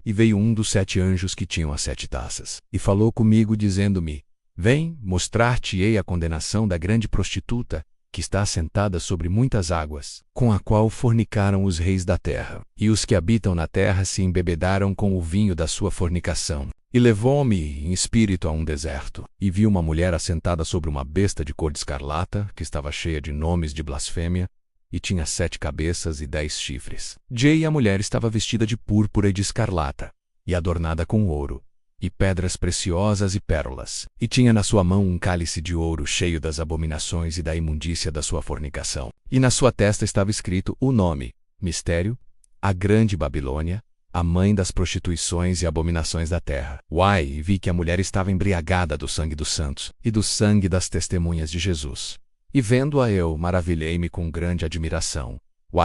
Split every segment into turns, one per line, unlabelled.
E veio um dos 7 anjos que tinham as 7 taças, e falou comigo, dizendo-me: Vem, mostrar-te-ei a condenação da grande prostituta, que está assentada sobre muitas águas, com a qual fornicaram os reis da terra. E os que habitam na terra se embebedaram com o vinho da sua fornicação. E levou-me em espírito a um deserto, e vi uma mulher assentada sobre uma besta de cor de escarlata, que estava cheia de nomes de blasfêmia, e tinha 7 cabeças e 10 chifres. E a mulher estava vestida de púrpura e de escarlata, e adornada com ouro, e pedras preciosas e pérolas, e tinha na sua mão um cálice de ouro cheio das abominações e da imundícia da sua fornicação. E na sua testa estava escrito o nome: Mistério, a Grande Babilônia, a mãe das prostituições e abominações da terra. E vi que a mulher estava embriagada do sangue dos santos, e do sangue das testemunhas de Jesus. E vendo-a eu, maravilhei-me com grande admiração.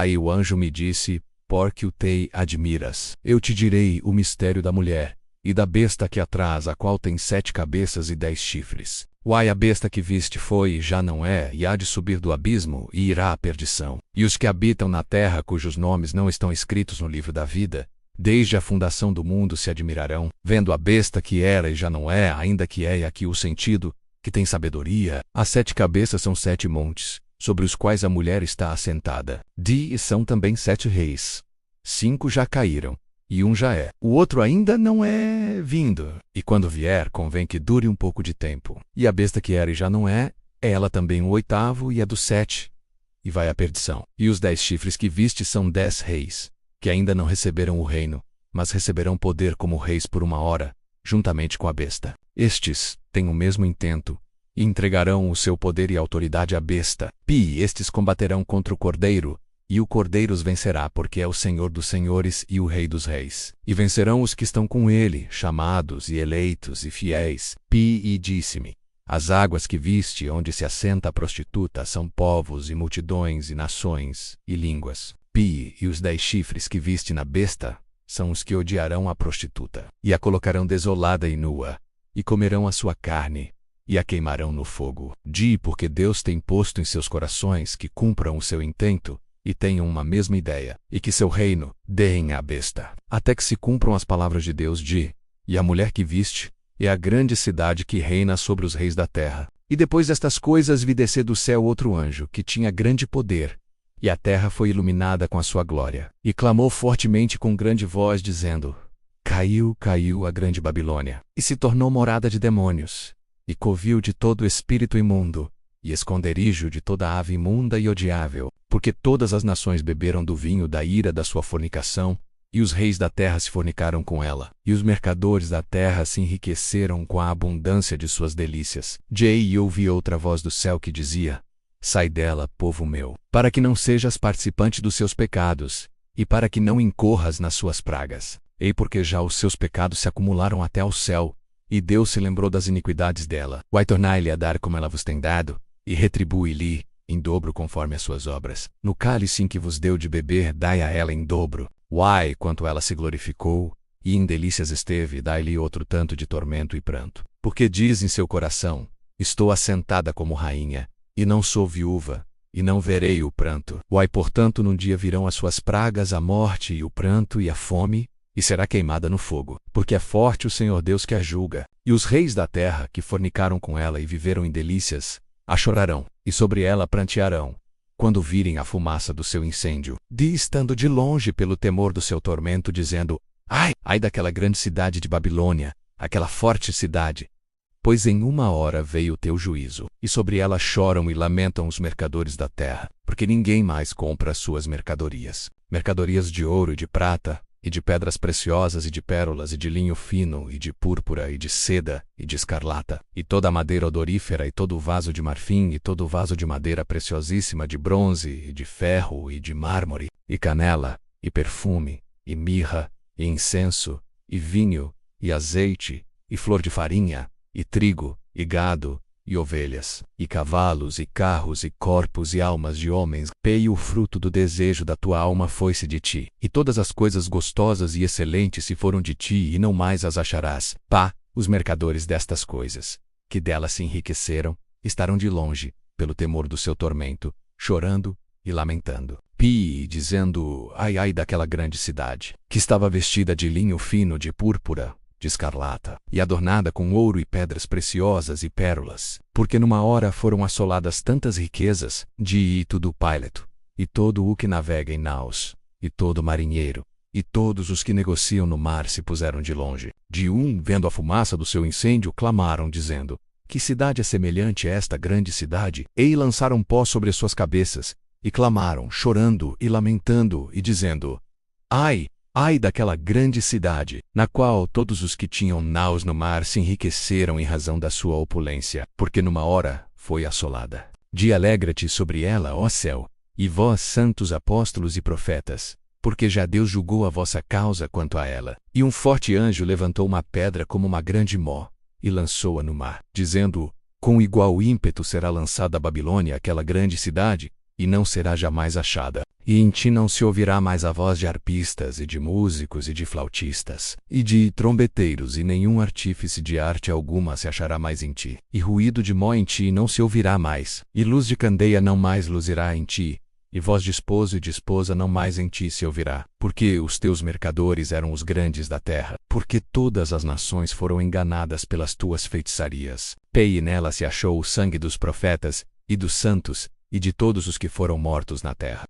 E o anjo me disse: Por que o te admiras? Eu te direi o mistério da mulher, e da besta que a traz, a qual tem 7 cabeças e 10 chifres. A besta que viste foi e já não é, e há de subir do abismo, e irá à perdição. E os que habitam na terra, cujos nomes não estão escritos no livro da vida, desde a fundação do mundo se admirarão, vendo a besta que era e já não é, ainda que é aqui o sentido, que tem sabedoria. As 7 cabeças são 7 montes, sobre os quais a mulher está assentada. E são também 7 reis. 5 já caíram, e um já é. O outro ainda não é vindo, e quando vier, convém que dure um pouco de tempo. E a besta que era e já não é ela também o 8º, e é dos 7, e vai à perdição. E os 10 chifres que viste são 10 reis, que ainda não receberam o reino, mas receberão poder como reis por 1 hora, juntamente com a besta. Estes têm o mesmo intento, e entregarão o seu poder e autoridade à besta. Estes combaterão contra o Cordeiro, e o Cordeiro os vencerá, porque é o Senhor dos senhores e o Rei dos reis. E vencerão os que estão com ele, chamados e eleitos e fiéis. E disse-me: As águas que viste, onde se assenta a prostituta, são povos e multidões e nações e línguas. E os 10 chifres que viste na besta são os que odiarão a prostituta, e a colocarão desolada e nua, e comerão a sua carne, e a queimarão no fogo. Porque Deus tem posto em seus corações que cumpram o seu intento, e tenham uma mesma ideia, e que seu reino deem à besta, até que se cumpram as palavras de Deus. E a mulher que viste é a grande cidade que reina sobre os reis da terra. E depois destas coisas vi descer do céu outro anjo, que tinha grande poder, e a terra foi iluminada com a sua glória. E clamou fortemente com grande voz, dizendo: Caiu, caiu a grande Babilônia, e se tornou morada de demônios, e covil de todo espírito imundo, e esconderijo de toda ave imunda e odiável, porque todas as nações beberam do vinho da ira da sua fornicação, e os reis da terra se fornicaram com ela, e os mercadores da terra se enriqueceram com a abundância de suas delícias. E ouvi outra voz do céu que dizia: Sai dela, povo meu, para que não sejas participante dos seus pecados, e para que não incorras nas suas pragas. Porque já os seus pecados se acumularam até ao céu, e Deus se lembrou das iniquidades dela. Tornai-lhe a dar como ela vos tem dado, e retribui-lhe em dobro conforme as suas obras. No cálice em que vos deu de beber, dai a ela em dobro. Quanto ela se glorificou, e em delícias esteve, dai-lhe outro tanto de tormento e pranto. Porque diz em seu coração: Estou assentada como rainha, e não sou viúva, e não verei o pranto. Portanto, num dia virão as suas pragas, a morte e o pranto e a fome, e será queimada no fogo. Porque é forte o Senhor Deus que a julga. E os reis da terra, que fornicaram com ela e viveram em delícias, a chorarão, e sobre ela prantearão, quando virem a fumaça do seu incêndio. Estando de longe pelo temor do seu tormento, dizendo: Ai daquela grande cidade de Babilônia, aquela forte cidade! Pois em 1 hora veio o teu juízo. E sobre ela choram e lamentam os mercadores da terra, porque ninguém mais compra as suas mercadorias. Mercadorias de ouro e de prata, e de pedras preciosas e de pérolas, e de linho fino, e de púrpura, e de seda, e de escarlata, e toda a madeira odorífera, e todo o vaso de marfim, e todo o vaso de madeira preciosíssima, de bronze, e de ferro, e de mármore, e canela, e perfume, e mirra, e incenso, e vinho, e azeite, e flor de farinha, e trigo, e gado, e ovelhas, e cavalos, e carros, e corpos, e almas de homens. E o fruto do desejo da tua alma foi-se de ti, e todas as coisas gostosas e excelentes se foram de ti, e não mais as acharás. Os mercadores destas coisas, que delas se enriqueceram, estarão de longe, pelo temor do seu tormento, chorando e lamentando. Pi, dizendo, ai ai daquela grande cidade, que estava vestida de linho fino de púrpura, de escarlata, e adornada com ouro e pedras preciosas e pérolas, porque numa hora foram assoladas tantas riquezas, de todo o Pilato, e todo o que navega em naus, e todo marinheiro, e todos os que negociam no mar se puseram de longe. Vendo a fumaça do seu incêndio, clamaram, dizendo, que cidade é semelhante a esta grande cidade? E lançaram pó sobre suas cabeças, e clamaram, chorando e lamentando, e dizendo, ai, ai daquela grande cidade, na qual todos os que tinham naus no mar se enriqueceram em razão da sua opulência, porque numa hora foi assolada. Alegra-te sobre ela, ó céu, e vós, santos apóstolos e profetas, porque já Deus julgou a vossa causa quanto a ela. E um forte anjo levantou uma pedra como uma grande mó, e lançou-a no mar, dizendo, com igual ímpeto será lançada a Babilônia, aquela grande cidade, e não será jamais achada. E em ti não se ouvirá mais a voz de arpistas, e de músicos, e de flautistas, e de trombeteiros, e nenhum artífice de arte alguma se achará mais em ti. E ruído de mó em ti não se ouvirá mais, e luz de candeia não mais luzirá em ti, e voz de esposo e de esposa não mais em ti se ouvirá, porque os teus mercadores eram os grandes da terra, porque todas as nações foram enganadas pelas tuas feitiçarias. E nela se achou o sangue dos profetas, e dos santos, e de todos os que foram mortos na terra.